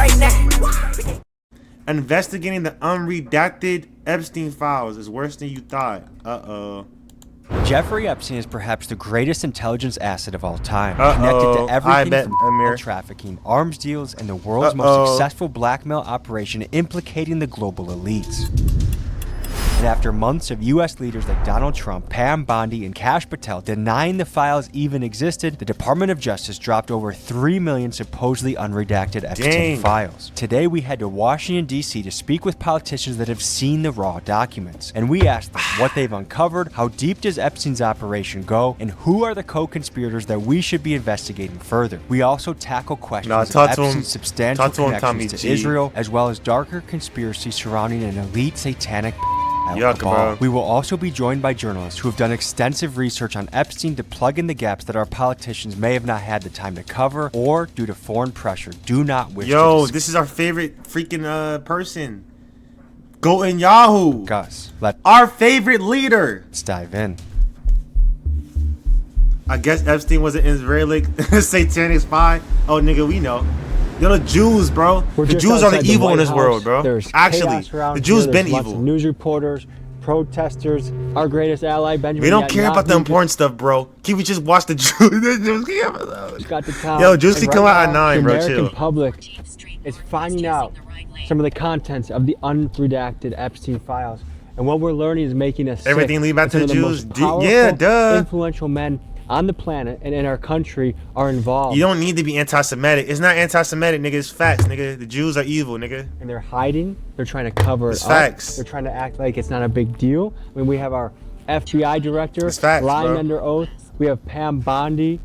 right now. Investigating the unredacted Epstein files is worse than you thought. Jeffrey Epstein is perhaps the greatest intelligence asset of all time, connected to everything from human trafficking, arms deals, and the world's most successful blackmail operation implicating the global elites. And after months of U.S. leaders like Donald Trump, Pam Bondi, and Kash Patel denying the files even existed, the Department of Justice dropped over 3 million supposedly unredacted Epstein files. Today, we head to Washington, D.C. to speak with politicians that have seen the raw documents. And we asked them what they've uncovered, how deep does Epstein's operation go, and who are the co-conspirators that we should be investigating further. We also tackle questions of Epstein's substantial connections to Israel, as well as darker conspiracies surrounding an elite satanic We will also be joined by journalists who have done extensive research on Epstein to plug in the gaps that our politicians may have not had the time to cover or, due to foreign pressure, do not wish to discuss. This is our favorite freaking person. Golden Yahoo. Gus, our favorite leader. Let's dive in. I guess Epstein was an Israeli satanic spy. Oh, nigga, we know. Yo, the Jews, bro. The Jews are the evil in this world, bro. Actually, the Jews been evil. News reporters, protesters, our greatest ally, Benjamin. We don't care about the important stuff, bro. Can we just watch the Jews? Yo, Juicy come out at 9, bro. Chill. The American public is finding out some of the contents of the unredacted Epstein files, and what we're learning is making us everything lead back to the Jews. Yeah, duh. Influential men on the planet and in our country are involved. You don't need to be anti-Semitic. It's not anti-Semitic, nigga. It's facts, nigga. The Jews are evil, nigga. And they're hiding. They're trying to cover it up. Facts. They're trying to act like it's not a big deal. I mean, we have our FBI director lying under oath. We have Pam Bondi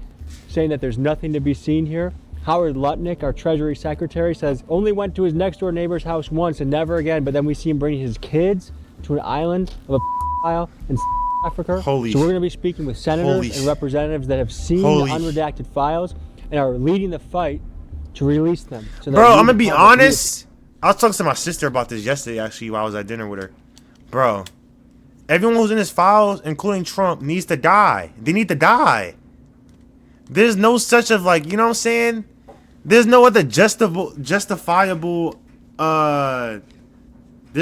saying that there's nothing to be seen here. Howard Lutnick, our Treasury Secretary, says only went to his next door neighbor's house once and never again. But then we see him bringing his kids to an island of a file and Africa. So we're going to be speaking with senators and representatives that have seen the unredacted files and are leading the fight to release them. So bro, I'm going to be honest. I was talking to my sister about this yesterday, actually, while I was at dinner with her. Bro, everyone who's in his files, including Trump, needs to die. They need to die. There's no such of like, you know what I'm saying? There's no other justifiable, there's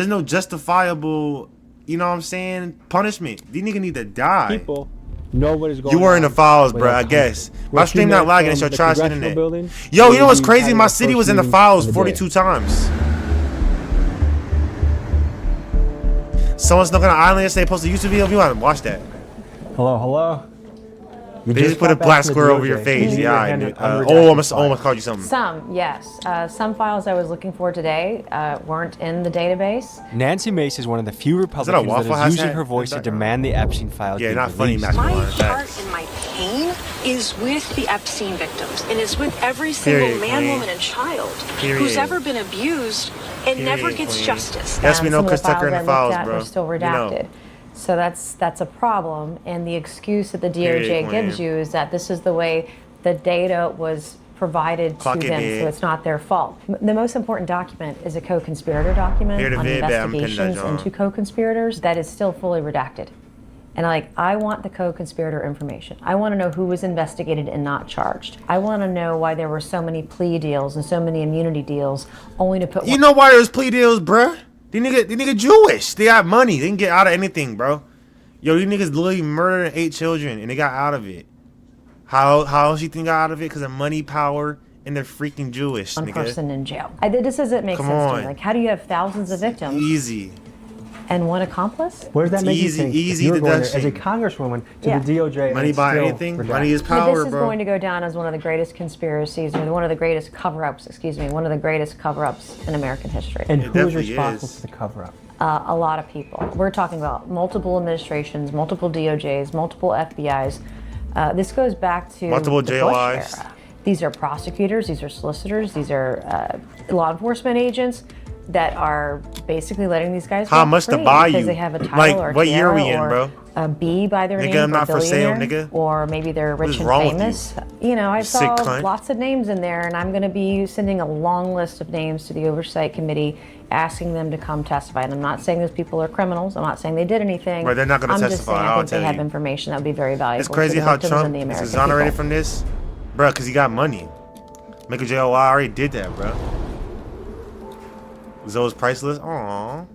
no justifiable, you know what I'm saying, punishment. These niggas need to die. People know what is going on. You were in the files, bro, I guess. My stream not lagging, it's your trash internet. Yo, you know what's crazy? My city was in the files 42 times. Someone snuck on an island yesterday, posted a YouTube video. If you want to watch that. Hello, hello. They just put a black square over your face. Yeah, I knew. Almost called you something. Some, yes. Some files I was looking for today weren't in the database. Nancy Mace is one of the few Republicans that is using her voice to demand the Epstein files be not funny. My heart and my pain is with the Epstein victims, and it's with every single man, woman, and child who's ever been abused and never gets justice. Yes, we know Chris Tucker in the files, bro. Are still redacted. So that's a problem, and the excuse that the DOJ gives you is that this is the way the data was provided to them, so it's not their fault. The most important document is a co-conspirator document on investigations into co-conspirators that is still fully redacted. And I want the co-conspirator information. I want to know who was investigated and not charged. I want to know why there were so many plea deals and so many immunity deals, only to put. You know why there's plea deals, bruh? These niggas Jewish. They got money. They can get out of anything, bro. Yo, these niggas literally murdered 8 children and they got out of it. How else you think they got out of it? Because of money, power, and they're freaking Jewish. One person in jail. This doesn't make sense to me. Like, how do you have thousands of victims? Easy. And one accomplice? Where does that make you think? Easy you're going deduction. as a congresswoman to the DOJ. Money buy anything. Money is power, bro. This is going to go down as one of the greatest conspiracies, or one of the greatest cover-ups. Excuse me, one of the greatest cover-ups in American history. And who is responsible for the cover-up? A lot of people. We're talking about multiple administrations, multiple DOJs, multiple FBIs. This goes back to multiple the JLIs. Bush era. These are prosecutors. These are solicitors. These are law enforcement agents that are basically letting these guys how much to buy you because they have a title or what year are we in, bro? A B by their name, I'm not for sale, nigga. Or maybe they're rich and famous. You know, I saw lots of names in there, and I'm going to be sending a long list of names to the Oversight Committee, asking them to come testify. And I'm not saying those people are criminals. I'm not saying they did anything. Right, they're not going to testify. I'm just saying I think they have information that would be very valuable. It's crazy how Trump is exonerated from this, bro, because he got money. Michael J. O. I already did that, bro. Zoe's priceless. Aww.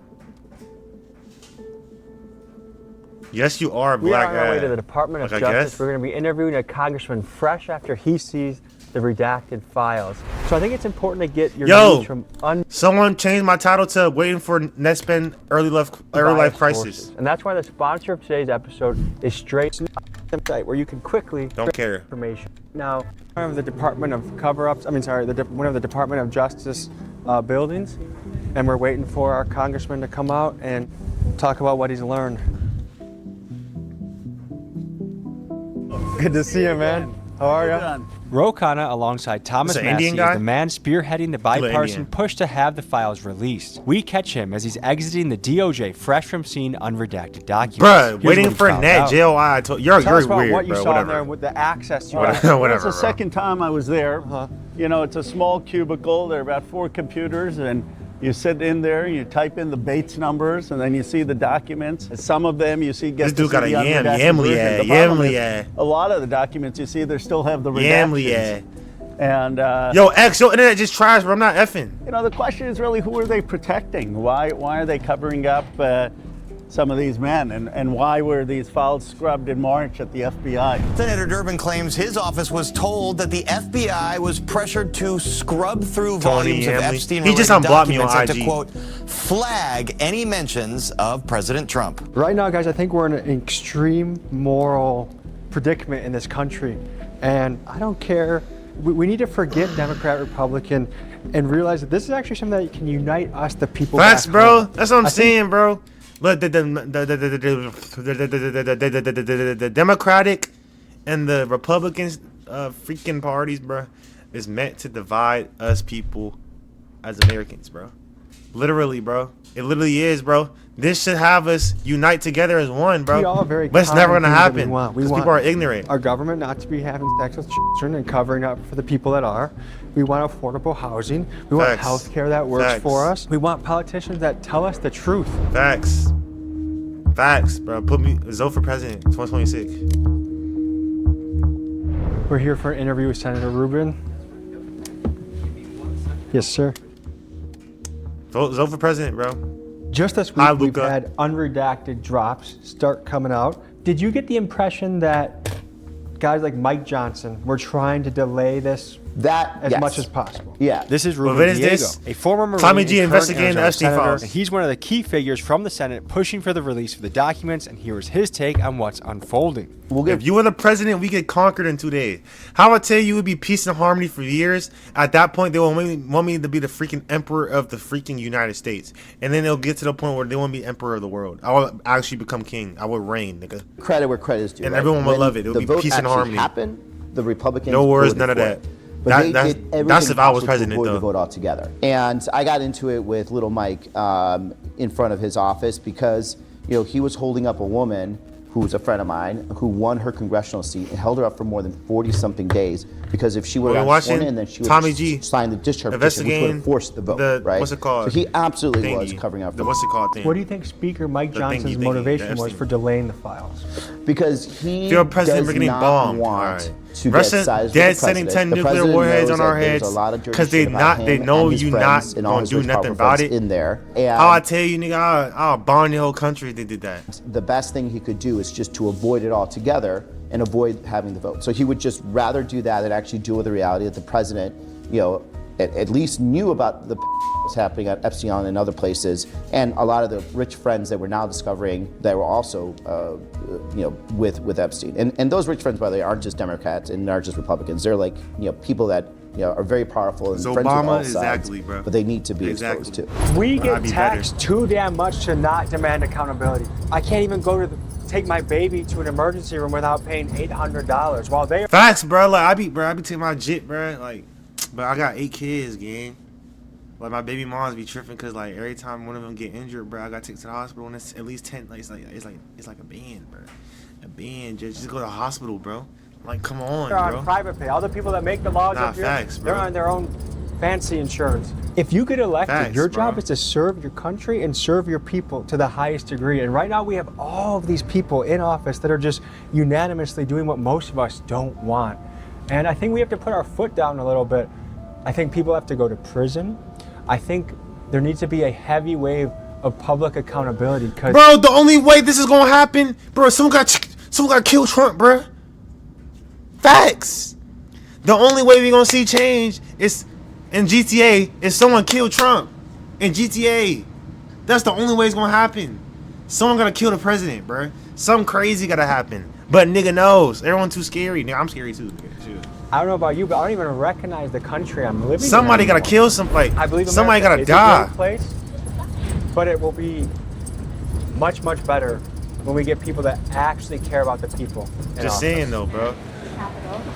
Yes, you are black. We are on our way to the Department of Justice. We're going to be interviewing a congressman fresh after he sees the redacted files. So I think it's important to get your news from someone changed my title to "Waiting for Netspend Early Life Crisis," sources. And that's why the sponsor of today's episode is Straight Site, where you can quickly information. Now, one of the Department of Cover-Ups. One of the Department of Justice buildings, and we're waiting for our congressman to come out and talk about what he's learned. Good to see you, man. How are you? Ro Khanna, alongside Thomas Massie, is the man spearheading the bipartisan push to have the files released. We catch him as he's exiting the DOJ fresh from seeing unredacted documents. Bruh, waiting for Nat JOI. You're weird, what you bro. saw Whatever. there with the access to whatever. It's the second time I was there. You know, it's a small cubicle. There are about 4 computers, and you sit in there, you type in the Bates numbers, and then you see the documents. And some of them you see this dude got a yamly. A lot of the documents you see, they still have the redactions. And yo, X, your internet just trash, bro. I'm not effing. You know, the question is really, who are they protecting? Why are they covering up some of these men, and why were these files scrubbed in March at the FBI? Senator Durbin claims his office was told that the FBI was pressured to scrub through volumes of Epstein-related documents and to, quote, flag any mentions of President Trump. Right now, guys, I think we're in an extreme moral predicament in this country, and I don't care. We need to forget Democrat, Republican, and realize that this is actually something that can unite us, the people. Facts, bro. That's what I'm saying, bro. But the Democratic and the Republicans freaking parties, bro, is meant to divide us people as Americans, bro. Literally, bro. It literally is, bro. This should have us unite together as one, bro. But it's never gonna happen because people are ignorant. Our government not to be having sex with children and covering up for the people that are. We want affordable housing. We want health care that works for us. We want politicians that tell us the truth. Facts, bro. Put me Zoe for president, 2026. We're here for an interview with Senator Rubin. Yes, sir. Zoe for president, bro. Just this week, we've had unredacted drops start coming out. Did you get the impression that guys like Mike Johnson were trying to delay this as much as possible? Yeah. This is Ruben Diego, a former Marine. Tommy G investigating the Epstein files. He's one of the key figures from the Senate pushing for the release of the documents, and here is his take on what's unfolding. If you were the president, we get conquered in 2 days. How I tell you, it would be peace and harmony for years. At that point, they will want me to be the freaking emperor of the freaking United States, and then they'll get to the point where they want to be emperor of the world. I will actually become king. I will reign, nigga. Credit where credit is due, and everyone will love it. It will be peace and harmony. The Republicans. No worries, none of that. But that's if I was president, though. To vote all together. And I got into it with Little Mike in front of his office because he was holding up a woman who was a friend of mine who won her congressional seat and held her up for more than 40-something days because if she would have sworn in, then she would have signed the discharge petition, which would have forced the vote. Right? What's it called? So he absolutely was covering up. What's it called? What do you think Speaker Mike Johnson's motivation was for delaying the files? Because he does not want to get sized dead sending 10 nuclear warheads on our heads because they know you not gonna do nothing about it. In there. How I tell you, nigga, I'll bomb the whole country if they did that. The best thing he could do is just to avoid it altogether and avoid having the vote. So he would just rather do that than actually deal with the reality that the president, at least knew about the was happening at Epstein and other places, and a lot of the rich friends that we're now discovering that were also, with Epstein. And those rich friends, by the way, aren't just Democrats and aren't just Republicans. They're like, people that are very powerful and friends with all sides, bro. but they need to be exposed to. We get taxed too damn much to not demand accountability. I can't even go to take my baby to an emergency room without paying $800 while they. Facts, bro. Like I be taking my jit, bro. Like, but I got 8 kids, gang. Like my baby moms be tripping because like every time one of them get injured, bro, I got to take to the hospital and it's at least 10. Like it's like a band, bro. A band. Just go to the hospital, bro. Like come on, they're bro. on private pay. All the people that make the laws up here, facts, they're on their own fancy insurance. If you get elected, your job is to serve your country and serve your people to the highest degree. And right now we have all of these people in office that are just unanimously doing what most of us don't want. And I think we have to put our foot down a little bit. I think people have to go to prison. I think There needs to be a heavy wave of public accountability. Bro, the only way this is gonna happen, bro, someone got kill Trump, bro. Facts. The only way we're gonna see change is in GTA is someone kill Trump in GTA. That's the only way it's gonna happen. Someone gotta kill the president, bro. Something crazy gotta happen. But nigga knows. Everyone too scary. Nigga, I'm scary too. Nigga. Shoot. I don't know about you, but I don't even recognize the country I'm living in. Somebody gotta kill somebody. I believe somebody America gotta die. A great place, but it will be much, much better when we get people that actually care about the people. Just saying though, bro.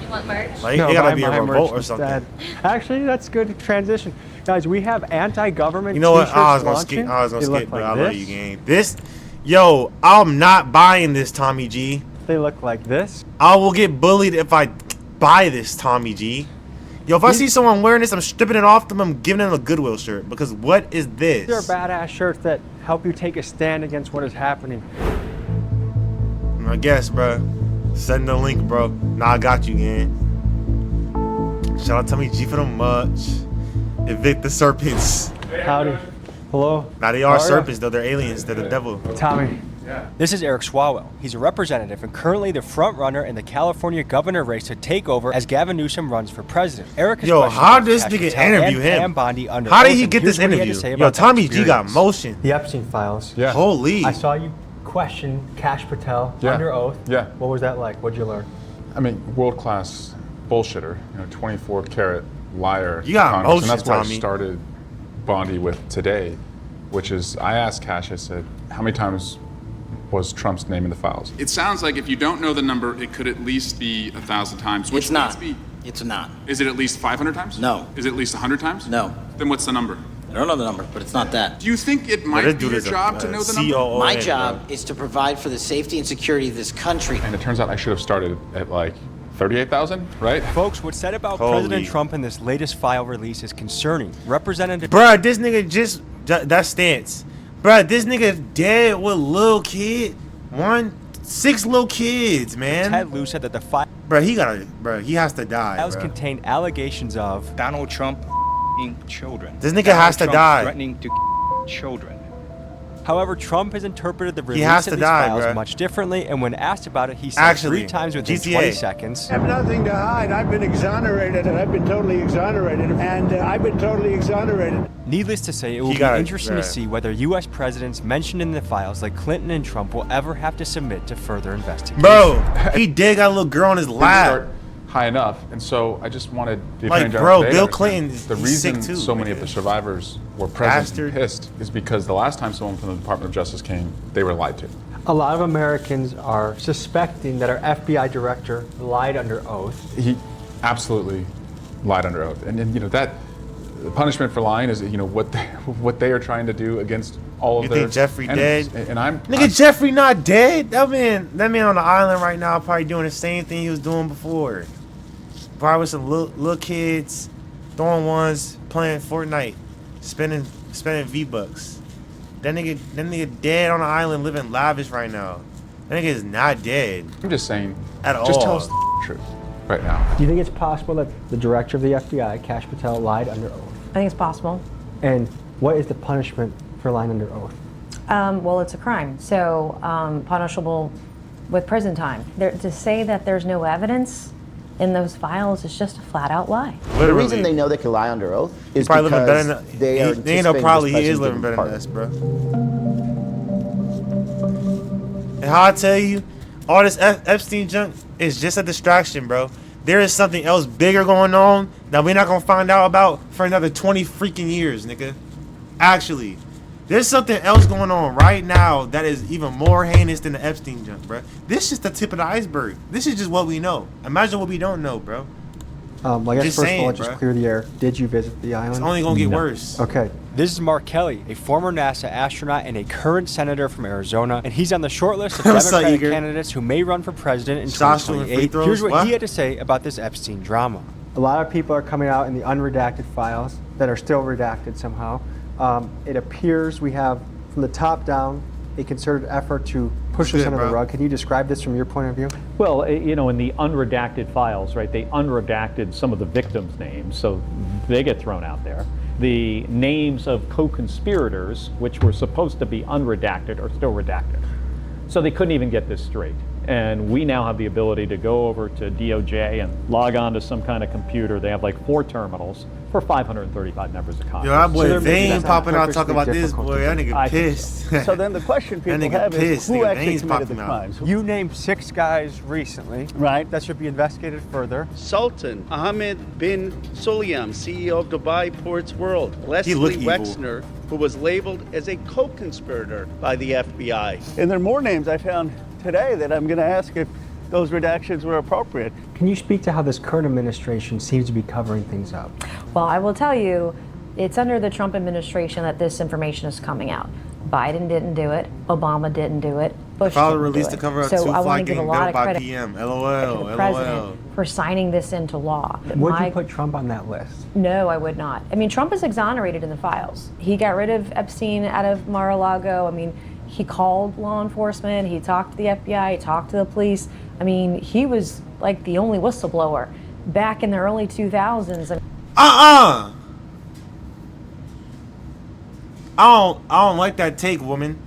You want merch? Like, no, it gotta be a revolt or something. Actually, that's good transition. Guys, we have anti-government You know what? t-shirts I was gonna launching. skip. I was gonna skip, but like I love you, gang. This, yo, I'm not buying this, Tommy G. They look like this. I will get bullied if I buy this, Tommy G. Yo, if I see someone wearing this, I'm stripping it off them. I'm giving them a Goodwill shirt because what is this? These are badass shirts that help you take a stand against what is happening. I guess, bro. Send the link, bro. Nah, I got you, gang. Shout out Tommy G for the much. Evict the serpents. Howdy. Hello. Now they are serpents, though. They're aliens. They're the devil. Tommy. This is Eric Swalwell. He's a representative and currently the front runner in the California governor race to take over as Gavin Newsom runs for president. Eric is yo, how did this nigga interview him? How did he get this interview? Yo, Tommy G got motion. The Epstein files. Yeah. Holy. I saw you question Kash Patel under oath. Yeah. What was that like? What'd you learn? I mean, world-class bullshitter. 24-karat liar. You got motion, and that's what Tommy. I started Bondi with today, which is I asked Kash, I said, how many times was Trump's name in the files? It sounds like if you don't know the number, it could at least be 1,000 times. Which it's not. It's not. Is it at least 500 times? No. Is it at least 100 times? No. Then what's the number? I don't know the number, but it's not that. Do you think it might be your job to know the number? My job is to provide for the safety and security of this country. And it turns out I should have started at like 38,000, right? Folks, what's said about President Trump in this latest file release is concerning. Representative... Bruh, this nigga just... That stance. Bruh, this nigga dead with little kid. 6 little kids, man. Ted Lieu said that the file... Bruh, he has to die, files contain allegations of... Donald Trump children. This nigga has to die. Threatening to children. However, Trump has interpreted the release has of to these die, files bruh. much differently, and when asked about it, he said Actually, 3 times within GTA. 20 seconds. I have nothing to hide. I've been exonerated, and I've been totally exonerated, and I've been totally exonerated. Needless to say, it will be interesting to see whether U.S. presidents mentioned in the files like Clinton and Trump will ever have to submit to further investigation. Bro, he did got a little girl on his lap. High enough, and so I just wanted the Like, Attorney General bro, today Bill to Clinton, understand the he's reason sick too, so many of the survivors were present and pissed is because the last time someone from the Department of Justice came, they were lied to. A lot of Americans are suspecting that our FBI director lied under oath. He absolutely lied under oath, and that the punishment for lying is what they are trying to do against all of You their think Jeffrey enemies. dead? And I'm Jeffrey not dead. That man on the island right now probably doing the same thing he was doing before. Probably with some little kids, throwing ones, playing Fortnite, spending V-Bucks. That nigga dead on the island, living lavish right now. That nigga is not dead. I'm just saying, at all. just tell us the truth right now. Do you think it's possible that the director of the FBI, Kash Patel, lied under oath? I think it's possible. And what is the punishment for lying under oath? Well, it's a crime, so punishable with prison time. To say that there's no evidence in those files is just a flat-out lie. The reason they know they can lie under oath is probably living better because than they are he ain't no probably he is living anticipating better this than us, bro. And how I tell you, all this Epstein junk is just a distraction, bro. There is something else bigger going on that we're not gonna find out about for another 20 freaking years, nigga. Actually, there's something else going on right now that is even more heinous than the Epstein junk, bro. This is just the tip of the iceberg. This is just what we know. Imagine what we don't know, bro. I guess Just first saying, of all, just bro. clear the air. Did you visit the island? It's only gonna get worse. Okay. This is Mark Kelly, a former NASA astronaut and a current senator from Arizona, and he's on the short list of I'm so Democratic eager. candidates who may run for president in Josh doing free 2028. throws? Here's what What? he had to say about this Epstein drama. A lot of people are coming out in the unredacted files that are still redacted somehow. It appears we have, from the top down, a concerted effort to push this under the rug. Can you describe this from your point of view? Well, in the unredacted files, right, they unredacted some of the victims' names, so they get thrown out there. the names of co-conspirators, which were supposed to be unredacted, are still redacted. So they couldn't even get this straight. And we now have the ability to go over to DOJ and log on to some kind of computer. They have like 4 terminals for 535 members of Congress. Yo, that boy Vane popping out talking about this, boy. That nigga pissed. So then the question people have is, who actually committed the crimes? You named 6 guys recently. Right. That should be investigated further. Sultan Ahmed bin Sulayem, CEO of Dubai Ports World. Leslie Wexner, who was labeled as a co-conspirator by the FBI. And there are more names I found today that I'm going to ask if those redactions were appropriate. Can you speak to how this current administration seems to be covering things up? Well, I will tell you, it's under the Trump administration that this information is coming out. Biden didn't do it. Obama didn't do it. Bush didn't do it. Released the cover up so two I want fly to give a getting lot built of by credit PM. to LOL. the president for signing this into law. Would you put Trump on that list? No, I would not. I mean, Trump is exonerated in the files. He got rid of Epstein out of Mar-a-Lago. I mean, he called law enforcement, he talked to the FBI, he talked to the police. I mean, he was like the only whistleblower back in the early 2000s. I don't like that take, woman.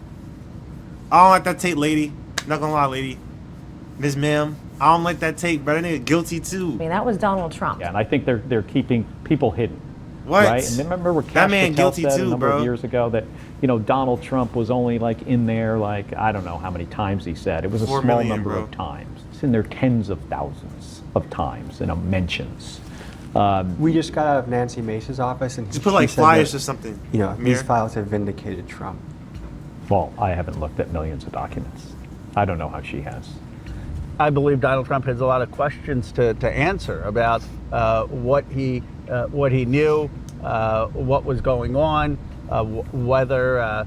I don't like that take, lady. Not gonna lie, lady. Ms. Ma'am. I don't like that take, but that nigga guilty too. I mean, that was Donald Trump. Yeah, and I think they're keeping people hidden. What? Right? And remember Cash that man Patel guilty said too, a number bro. of years ago that, you know, Donald Trump was only like in there like, I don't know how many times he said. It was a 4 small million, number bro. of times. It's in there tens of thousands of times, mentions. We just got out of Nancy Mace's office, and Just put like flyers or something. You know, Amir? these files have vindicated Trump. Well, I haven't looked at millions of documents. I don't know how she has. I believe Donald Trump has a lot of questions to answer about what he knew, what was going on, whether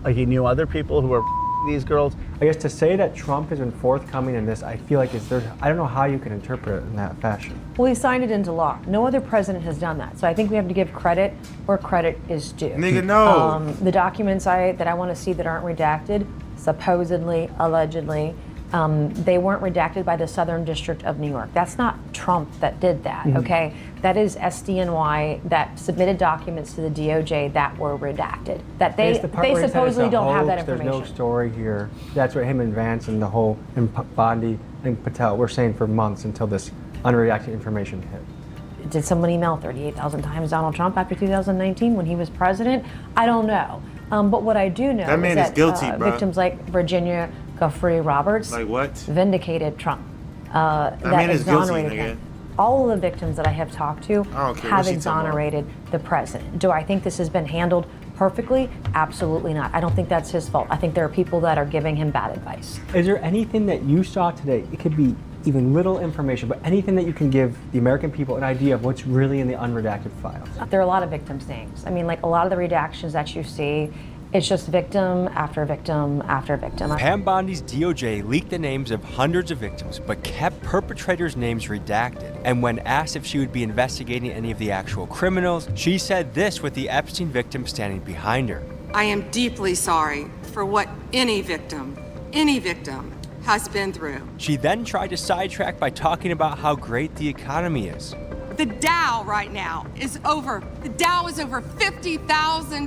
he knew other people who were these girls. I guess to say that Trump has been forthcoming in this, I feel like I don't know how you can interpret it in that fashion. Well, he signed it into law. No other president has done that. So I think we have to give credit where credit is due. Nigga, no. The documents that I want to see that aren't redacted, supposedly, allegedly, they weren't redacted by the Southern District of New York. That's not Trump that did that, okay? That is SDNY that submitted documents to the DOJ that were redacted. That they supposedly don't have that information. There's no story here. That's what him and Vance and the whole, and Bondi and Patel were saying for months until this unredacted information hit. Did someone email 38,000 times Donald Trump after 2019 when he was president? I don't know. But what I do know That man is is guilty, that bro. victims like Virginia Giuffre Roberts Like what? vindicated Trump. That man is guilty, exonerated nigga. him. All of the victims that I have talked to I don't care have what she talking about. exonerated the president. Do I think this has been handled perfectly? Absolutely not. I don't think that's his fault. I think there are people that are giving him bad advice. Is there anything that you saw today? It could be even little information, but anything that you can give the American people an idea of what's really in the unredacted files. There are a lot of victims' names. I mean, like a lot of the redactions that you see, it's just victim after victim after victim. Pam Bondi's DOJ leaked the names of hundreds of victims, but kept perpetrators' names redacted. And when asked if she would be investigating any of the actual criminals, she said this with the Epstein victim standing behind her. I am deeply sorry for what any victim has been through. She then tried to sidetrack by talking about how great the economy is. The Dow right now is over. The Dow is over $50,000.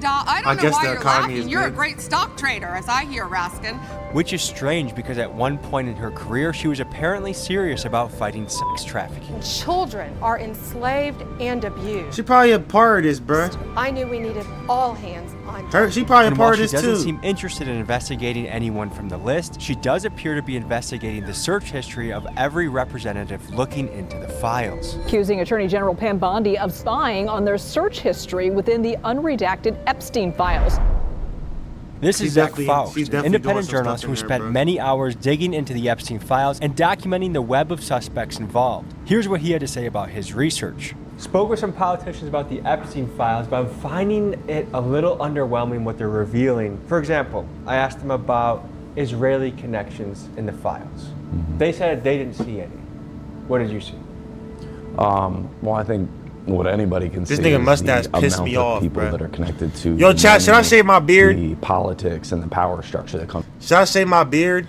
I don't know guess why the you're economy laughing. is You're a good. great stock trader, as I hear, Raskin. Which is strange because at one point in her career, she was apparently serious about fighting sex trafficking. Children are enslaved and abused. She probably a part of this, bruh. I knew we needed all hands on deck. She probably a And while part of she this doesn't too. seem interested in investigating anyone from the list, she does appear to be investigating the search history of every representative looking into the files. Accusing Attorney General Pam Bondi of spying on their search history within the unredacted Epstein files. This is She's Zach definitely- Faust, she's an definitely independent doing some journalist stuff who in there, spent bro. many hours digging into the Epstein files and documenting the web of suspects involved. Here's what he had to say about his research. Spoke with some politicians about the Epstein files, but I'm finding it a little underwhelming what they're revealing. For example, I asked them about Israeli connections in the files. They said they didn't see any. What did you see? Well, I think what anybody can This see nigga is mustache the pissed amount me of off, people bruh. that are connected to Yo, chat, should I shave my beard? the politics and the power structure that comes Should I shave my beard?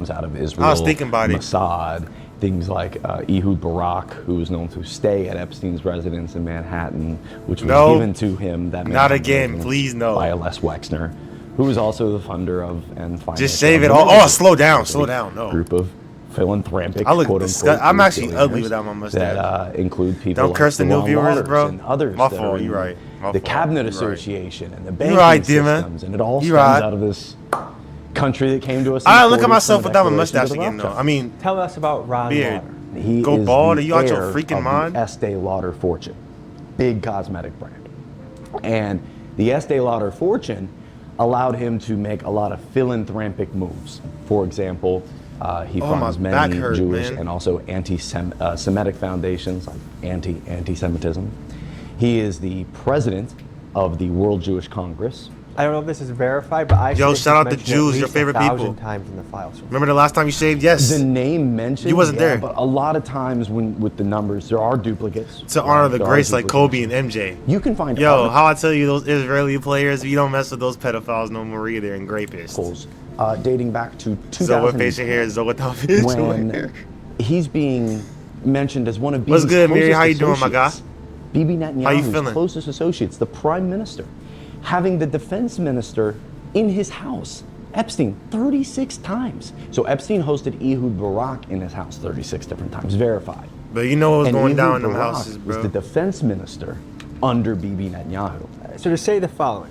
out of Israel, I was thinking about it. Mossad, things like Ehud Barak, who was known to stay at Epstein's residence in Manhattan, which was given to him that not again, please no, by Les Wexner, who was also the funder of and financier. Just save it all. Oh, slow down, no. Group of philanthropic. I look I'm actually ugly without my mustache. That include people. Don't curse the new viewers, bro. And others. My fault. You're right. The Cabinet Association and the banking systems, and it all stems out of this country that came to us. I look at myself without my mustache again, though. I mean, tell us about Ron Lauder. He go is bald? the Are you out your heir freaking of mind? The Estee Lauder fortune, big cosmetic brand, and the Estee Lauder fortune allowed him to make a lot of philanthropic moves. For example, he funds many Jewish and also anti-Semitic foundations, like anti-Semitism. He is the president of the World Jewish Congress. I don't know if this is verified, but I shout out the Jews, your favorite people. Times in the files. Remember the last time you shaved? Yes. The name mentioned. You wasn't there. But a lot of times with the numbers, there are duplicates. To honor the greats like Kobe and MJ. You can find how I tell you, those Israeli players, you don't mess with those pedophiles no more either, and rapists. Dating back to 2000. Zoe facial hair, Zoe without facial hair. When he's being mentioned as one of What's Bibi's good, Mary? closest How you doing, my guy? associates. Bibi Netanyahu's How you feeling? closest associates, the prime minister, having the defense minister in his house, Epstein, 36 times. So Epstein hosted Ehud Barak in his house 36 different times, verified. But you know what was going down in them Barak houses, bro. was the defense minister under Bibi Netanyahu. So to say the following,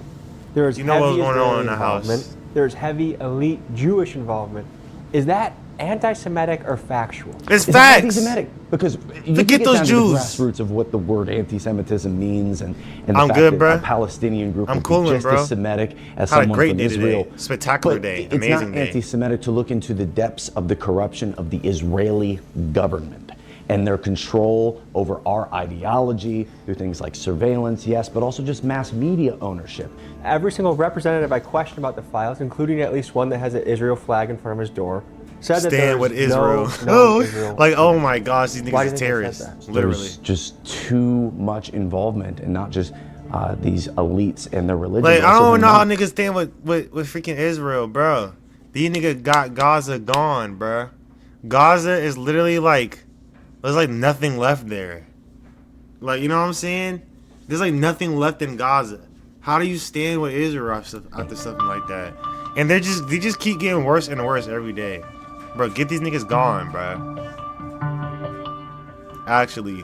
there is you know what's heavy going Israeli on in the house. involvement, there's heavy elite Jewish involvement. Is that anti-Semitic or factual? It's facts. Anti-Semitic because you forget get those down Jews. To the grassroots of what the word anti-Semitism means, and the I'm fact good, that bro. a Palestinian group I'm would coolin', be just bro. as Semitic as Had a someone great from day Israel. today. Spectacular But day. It's Amazing not day. anti-Semitic to look into the depths of the corruption of the Israeli government and their control over our ideology through things like surveillance, yes, but also just mass media ownership. Every single representative I questioned about the files, including at least one that has an Israel flag in front of his door, said that Stand with Israel. Israel. Like, oh my gosh, these Why do niggas you are think they terrorists. said that? Literally. There's just too much involvement, and not just these elites and their religion. Like, I also don't the know how money. niggas stand with freaking Israel, bro. These niggas got Gaza gone, bro. Gaza is literally like, there's like nothing left there. Like, you know what I'm saying? There's like nothing left in Gaza. How do you stand with Israel after something like that? And they just keep getting worse and worse every day. Bro, get these niggas gone, bro. Actually.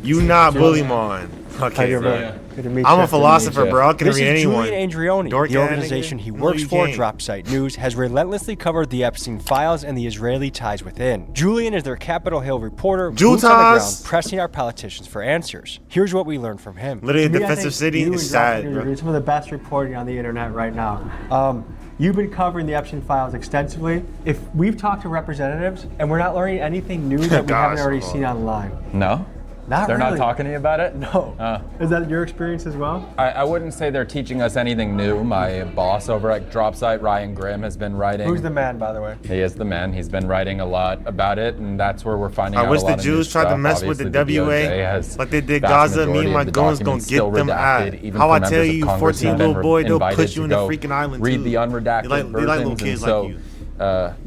You not Bullymon. Okay, bro. Good to meet I'm you. a philosopher, bro. I can This read is anyone. Julian Andrioni. Dork The ass organization nigga. he No, works you for, can't. Dropsite News, has relentlessly covered the Epstein files and the Israeli ties within. Julian is their Capitol Hill reporter, boots on the Jutas. ground, pressing our politicians for answers. Here's what we learned from him. Literally, a To me, I defensive think city you is and sad, Dropsite News bro. are doing some of the best reporting on the internet right now. You've been covering the Epstein files extensively. If we've talked to representatives and we're not learning anything new that we haven't already seen online. No? Not They're really. not talking to you about it? No. Is that your experience as well? I wouldn't say they're teaching us anything new. My boss over at Dropsite, Ryan Grimm, has been writing. Who's the man, by the way? He is the man. He's been writing a lot about it, and that's where we're finding out I wish a the lot of new Jews tried to stuff. mess with the Obviously, WA, DOJ has like they did vast Gaza. Me majority and my of the guns gonna documents still get them redacted, out. even How for I tell members of you, Congress 14 who've little been boy, they'll invited put you to in the go freaking island read too. the unredacted They like versions, little kids and so like you.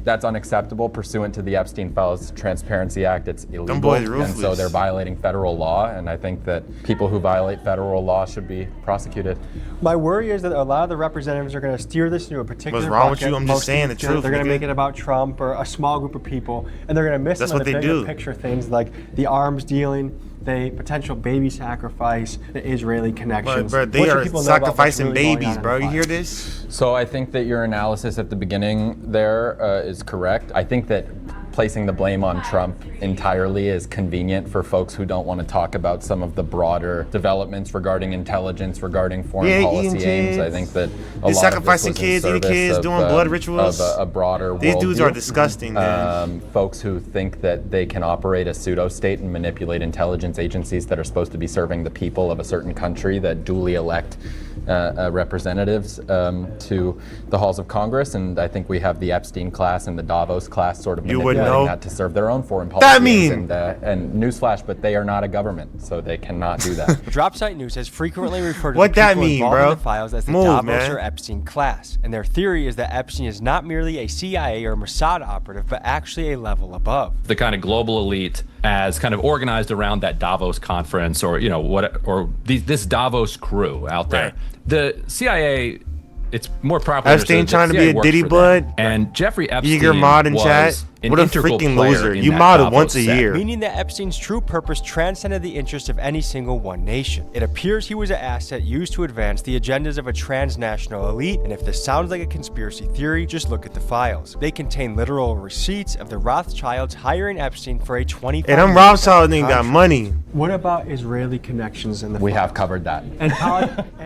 that's unacceptable pursuant to the Epstein Files Transparency Act. It's illegal, boys and ruthless. so they're violating federal law, and I think that people who violate federal law should be prosecuted. My worry is that a lot of the representatives are going to steer this into a particular What's wrong with bucket. you? I'm just Most saying the of them, truth, They're going to nigga. make it about Trump or a small group of people, and they're going to miss That's some of what the they bigger do. picture things like the arms dealing, the potential baby sacrifice, the Israeli connections. But they What should are people know about what's sacrificing really going babies, on in bro. the You hear files? this? So I think that your analysis at the beginning there is correct. I think that placing the blame on Trump entirely is convenient for folks who don't want to talk about some of the broader developments regarding intelligence, regarding foreign policy aims. I think that a lot sacrificing of this was kids, in eating service kids, of, doing blood rituals. of a broader These dudes are worldview. disgusting, man. Folks who think that they can operate a pseudo-state and manipulate intelligence agencies that are supposed to be serving the people of a certain country that duly elect representatives to the halls of Congress, and I think we have the Epstein class and the Davos class sort of You would manipulating implementing that to serve their own foreign policy. And newsflash, but they are not a government, so they cannot do that. Dropsite News has frequently referred to the people involved in the files as the Davos or Epstein class, and their theory is that Epstein is not merely a CIA or Mossad operative, but actually a level above. The kind of global elite as kind of organized around that Davos conference, or this Davos crew out there. Right. The CIA, it's more properly Epstein trying to be a Diddy blood, and Jeffrey Epstein Eager mod in chat. What a freaking loser! You modded once a year. Meaning that Epstein's true purpose transcended the interest of any single one nation. It appears he was an asset used to advance the agendas of a transnational elite, and if this sounds like a conspiracy theory, just look at the files. They contain literal receipts of the Rothschilds hiring Epstein for a 25 And them Rothschilds ain't got money. What about Israeli connections in the We have covered that. And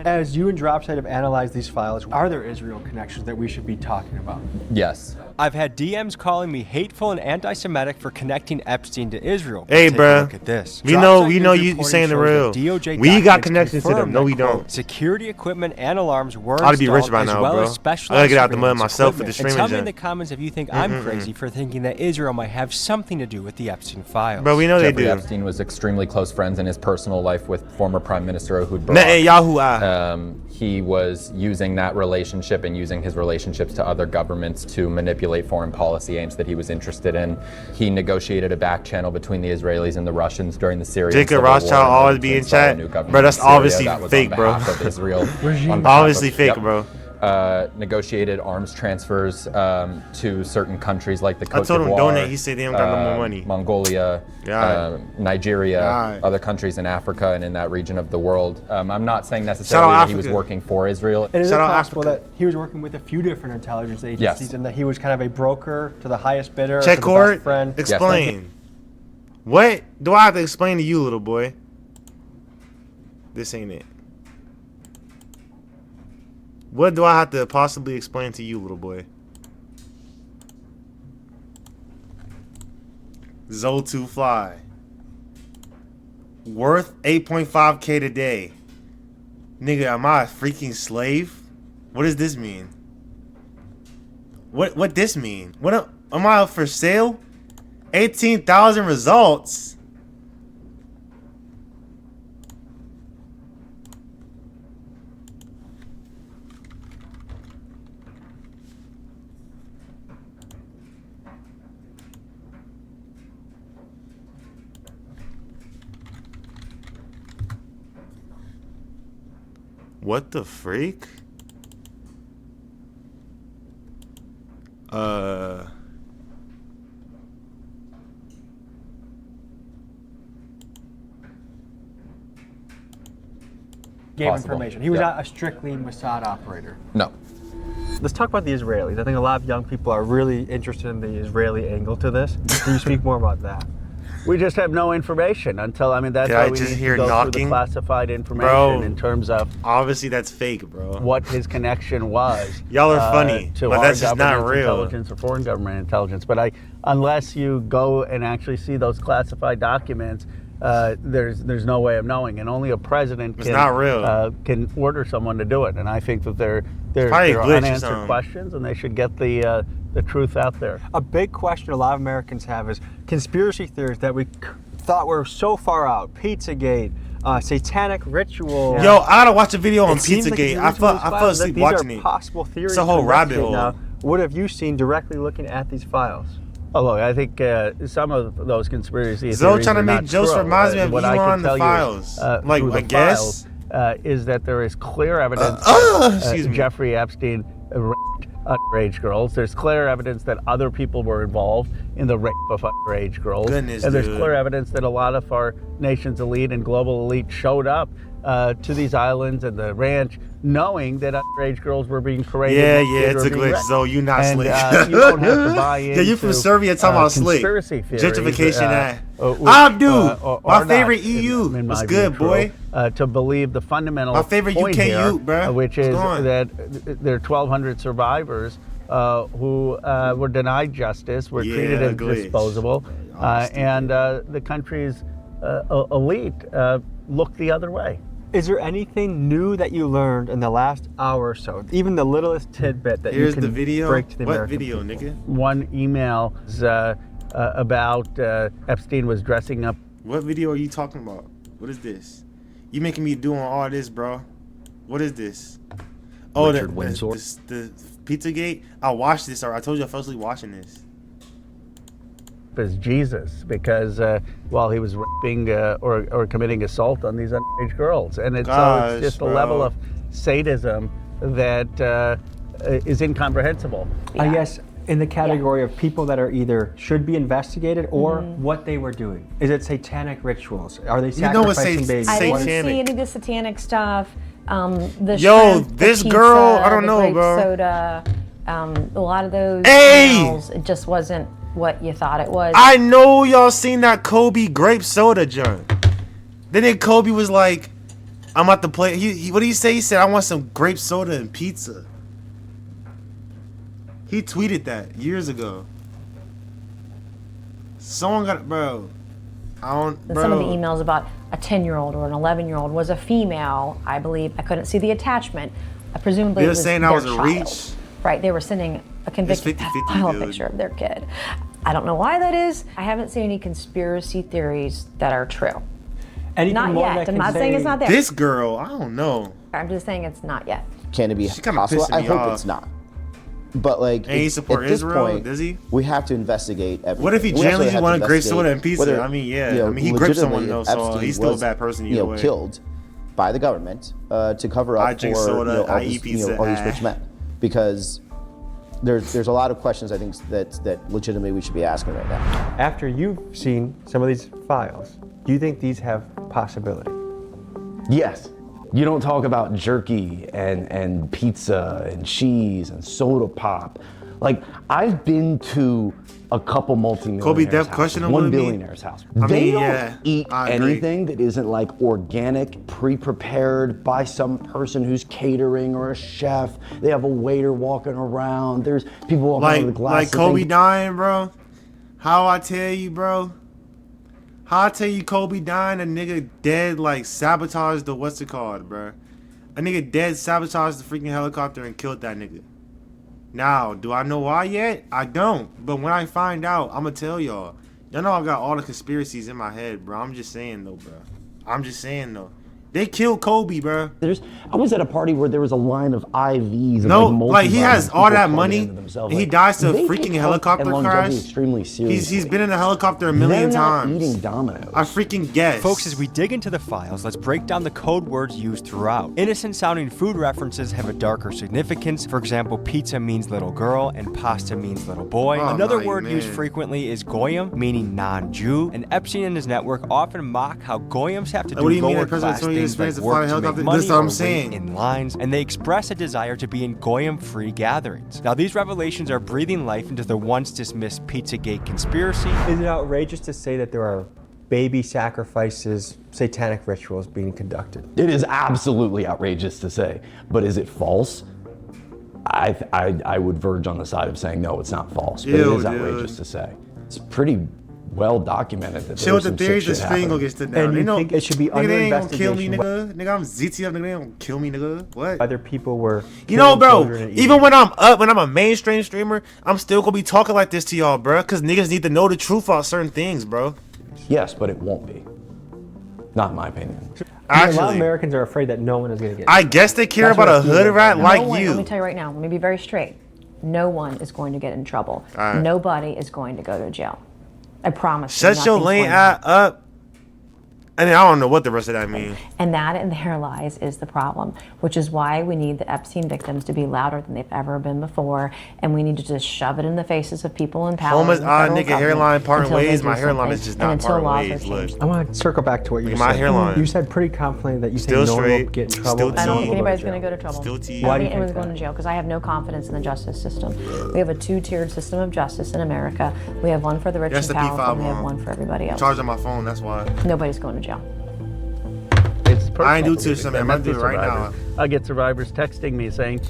as you and Dropsite have analyzed these files, are there Israel connections that we should be talking about? Yes. I've had DMs calling me hateful and anti-Semitic for connecting Epstein to Israel. Hey, bro. Look at this. We know you saying the real. We got connections to them. No, we don't. Security equipment and alarms were installed, I'd be rich by now, bro. I gotta get out the mud myself for the streaming. Tell me in the comments if you think I'm crazy for thinking that Israel might have something to do with the Epstein files. Bro, we know Jeffrey they do. Epstein was extremely close friends in his personal life with former Prime Minister Ehud Barak. He was using that relationship and using his relationships to other governments to manipulate foreign policy aims that he was interested in. He negotiated a back channel between the Israelis and the Russians during the Syrian Jacob Rothschild always be in chat. Bro, that's obviously fake, bro. Obviously fake, bro. Negotiated arms transfers to certain countries like the Côte d'Ivoire. I told him donate. He said they don't got no more money. Mongolia, Nigeria, other countries in Africa and in that region of the world. I'm not saying necessarily that he was working for Israel. And is it possible that he was working with a few different intelligence agencies and that he was kind of a broker to the highest bidder? Check court. Friend? Explain. What do I have to explain to you, little boy? This ain't it. What do I have to possibly explain to you, little boy? Zo2 Fly. Worth 8.5K today. Nigga, am I a freaking slave? What does this mean? What this mean? Am I up for sale? 18,000 results. What the freak? Gave information. He was not a strictly Mossad operator. No. Let's talk about the Israelis. I think a lot of young people are really interested in the Israeli angle to this. Can you speak more about that? We just have no information until, that's why we need to go through the classified information in terms of... Obviously that's fake, bro. What his connection was. Y'all are funny, to but that's just not real. Intelligence or foreign government intelligence. But unless you go and actually see those classified documents, there's no way of knowing. And only a president can order someone to do it. And I think that there are unanswered questions and they should get the truth out there. A big question a lot of Americans have is conspiracy theories that we thought were so far out. Pizzagate, satanic ritual. Yo, I gotta watch a video on Pizzagate. I fell asleep watching it. Possible theories. It's a whole rabbit hole. Now, what have you seen directly looking at these files? Oh, look, I think some of those conspiracy theories trying to make jokes reminds me of Elon the files. I guess. Is that there is clear evidence Jeffrey Epstein underage girls. There's clear evidence that other people were involved in the rape of underage girls. And there's clear evidence that a lot of our nation's elite and global elite showed up to these islands and the ranch knowing that underage girls were being paraded. Yeah, it's a glitch, so you're not slick. You don't have to buy into you from Serbia talking about slick. Conspiracy theories. Gentrification Abdu, my favorite EU. What's good, boy? To believe the fundamental my favorite point UK here, youth, bro. Which is that there are 1,200 survivors who were denied justice, were treated as disposable, and the country's elite looked the other way. Is there anything new that you learned in the last hour or so? Even the littlest tidbit that you can the video. Break to the what American video, people? nigga? One email about Epstein was dressing up. What video are you talking about? What is this? You making me doing all this, bro? What is this? Oh, Richard Windsor. The Pizzagate? I watched this, or I told you I fell asleep watching this. As Jesus, because while he was raping or committing assault on these underage girls, and it's just a level of sadism that is incomprehensible. I guess in the category of people that are either should be investigated or what they were doing. Is it satanic rituals? Are they sacrificing babies? I didn't see any of the satanic stuff. The Yo, shrimp, this the pizza, girl, I don't know, grape bro. Soda, a lot of those emails, it just wasn't what you thought it was. I know y'all seen that Kobe grape soda joint. Then Kobe was like, I'm about to play. What did he say? He said, I want some grape soda and pizza. He tweeted that years ago. Someone got, bro. Bro. Some of the emails about a 10-year-old or an 11-year-old was a female, I believe. I couldn't see the attachment. Presumably They it were was saying their that was a child. reach. Right, they were sending a convicted pedophile picture of their kid. I don't know why that is. I haven't seen any conspiracy theories that are true. Not yet. I'm not saying it's not there. This girl, I don't know. I'm just saying it's not yet. Can it be possible? I hope it's not. But like, and he support at this Israel, point, does he? We have to investigate everything. What if he genuinely wanted grape soda and pizza? I mean, yeah. I mean, he gripped someone though, so he's still a bad person either way. Killed by the government to cover up drink for soda, all these rich men, because there's a lot of questions I think that legitimately we should be asking right now. After you've seen some of these files, do you think these have possibility? Yes. You don't talk about jerky and pizza and cheese and soda pop. Like, I've been to a couple multi-millionaires' houses, one billionaire's house. They don't eat anything that isn't like organic, pre-prepared by some person who's catering or a chef. They have a waiter walking around. There's people walking around with glasses. Like Kobe dying, bro. How I tell you, bro? How I tell you Kobe dying, a nigga dead like sabotaged the what's it called, bro? A nigga dead sabotaged the freaking helicopter and killed that nigga. Now, do I know why yet? I don't. But when I find out, I'ma tell y'all. Y'all know I got all the conspiracies in my head, bro. I'm just saying though, bro. I'm just saying though. They killed Kobe, bro. I was at a party where there was a line of IVs. No, like he has all that money, and he dies to a freaking helicopter crash. Extremely serious. He's been in a helicopter a million times. Eating Domino's. I freaking guess. Folks, as we dig into the files, let's break down the code words used throughout. Innocent-sounding food references have a darker significance. For example, pizza means little girl, and pasta means little boy. Another word used frequently is goyim, meaning non-Jew. And Epstein and his network often mock how goyims have to do lower-class things like work to make money or wait in lines, and they express a desire to be in goyim-free gatherings. Now, these revelations are breathing life into the once dismissed Pizzagate conspiracy. Is it outrageous to say that there are baby sacrifices, satanic rituals being conducted? It is absolutely outrageous to say, but is it false? I would verge on the side of saying no, it's not false, but it is outrageous to say. It's pretty well documented that chill with the theories, this thing gonna get stood down. And you think it should be under they ain't investigation? gonna kill me, nigga. I'm ZTF, nigga. They don't kill me, nigga. What? Other people were. You know, bro. Even when I'm a mainstream streamer, I'm still gonna be talking like this to y'all, bro. Cause niggas need to know the truth about certain things, bro. Yes, but it won't be. Not in my opinion. Actually, a lot of Americans are afraid that no one is gonna get. I guess they care about a hood rat like you. Let me tell you right now. Let me be very straight. No one is going to get in trouble. Nobody is going to go to jail. I promise. Shut your lame ass up. And I don't know what the rest of that means. And that and there lies is the problem, which is why we need the Epstein victims to be louder than they've ever been before, and we need to just shove it in the faces of people in power. Homeless nigga hairline parting ways. My hairline is just not parting ways. Look. I want to circle back to what you said. My hairline. You said pretty confidently that you still think no straight, one will get in trouble. I don't think anybody's going to go to trouble. Still T. Why do you think anyone's going to jail? Because I have no confidence in the justice system. We have a two-tiered system of justice in America. We have one for the rich and powerful, and we have one for everybody else. Charging my phone. That's why. Nobody's going to jail. I ain't do to something. I'm gonna do it right now. I get survivors texting me saying,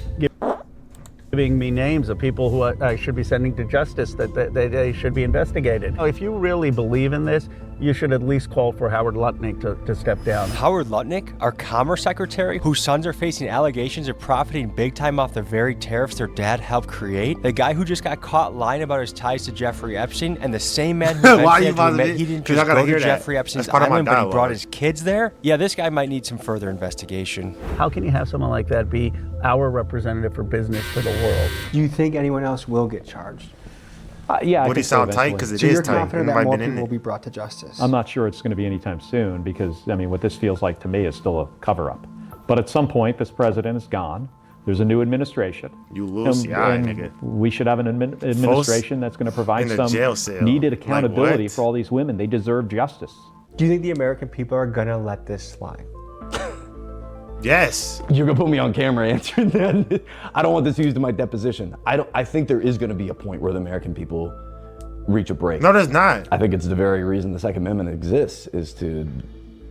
giving me names of people who I should be sending to justice, that they should be investigated. If you really believe in this, you should at least call for Howard Lutnick to step down. Howard Lutnick, our Commerce Secretary, whose sons are facing allegations of profiting big time off the very tariffs their dad helped create, the guy who just got caught lying about his ties to Jeffrey Epstein, and the same man who eventually had to admit he didn't just go to Jeffrey Epstein's island, but he brought his kids there. Yeah, this guy might need some further investigation. How can you have someone like that be our representative for business for the world? Do you think anyone else will get charged? Yeah. Would he sound tight? Because it is you're tight. confident that more people will be brought to justice? I'm not sure it's going to be anytime soon because, I mean, what this feels like to me is still a cover-up. But at some point, this president is gone. There's a new administration. You lose the eye, nigga. We should have an administration that's going to provide some needed accountability for all these women. They deserve justice. Do you think the American people are going to let this slide? Yes. You're gonna put me on camera answering that. I don't want this used in my deposition. I think there is gonna be a point where the American people reach a break. No, there's not. I think it's the very reason the Second Amendment exists is to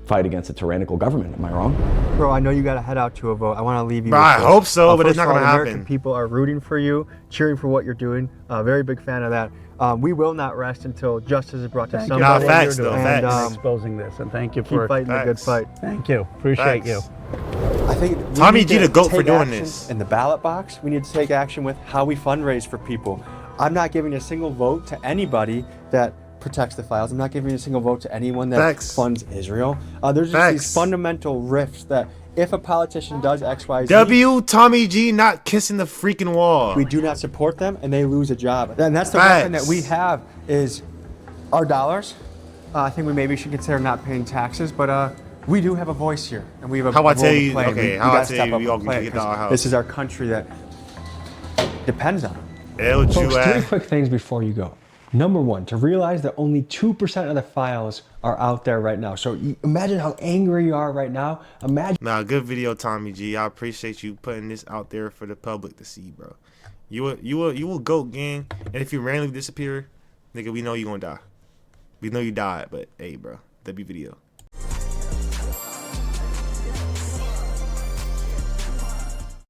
fight against a tyrannical government. Am I wrong? Bro, I know you gotta head out to a vote. I want to leave you. Bro, I hope so, but it's not gonna happen. American people are rooting for you, cheering for what you're doing. Very big fan of that. We will not rest until justice is brought to somebody. Facts, though. Facts. Exposing this, and thank you Keep for fighting the good fight. Thank you. Appreciate you. I think Tommy G the GOAT for doing this. In the ballot box, we need to take action with how we fundraise for people. I'm not giving a single vote to anybody that protects the files. I'm not giving a single vote to anyone that funds Israel. There's just these fundamental rifts that if a politician does X, Y, Z, Tommy G not kissing the freaking wall. we do not support them and they lose a job. And that's the weapon that we have is our dollars. I think we maybe should consider not paying taxes, but we do have a voice here, and we have a How I role tell to you? play. Okay, how I tell you? We all can get our house. This is our country that depends on it. Folks, 3 quick things before you go. Number one, to realize that only 2% of the files are out there right now. So imagine how angry you are right now. Imagine. Nah, good video, Tommy G. I appreciate you putting this out there for the public to see, bro. You will GOAT, gang. And if you randomly disappear, nigga, we know you gonna die. We know you died, but hey, bro, W video.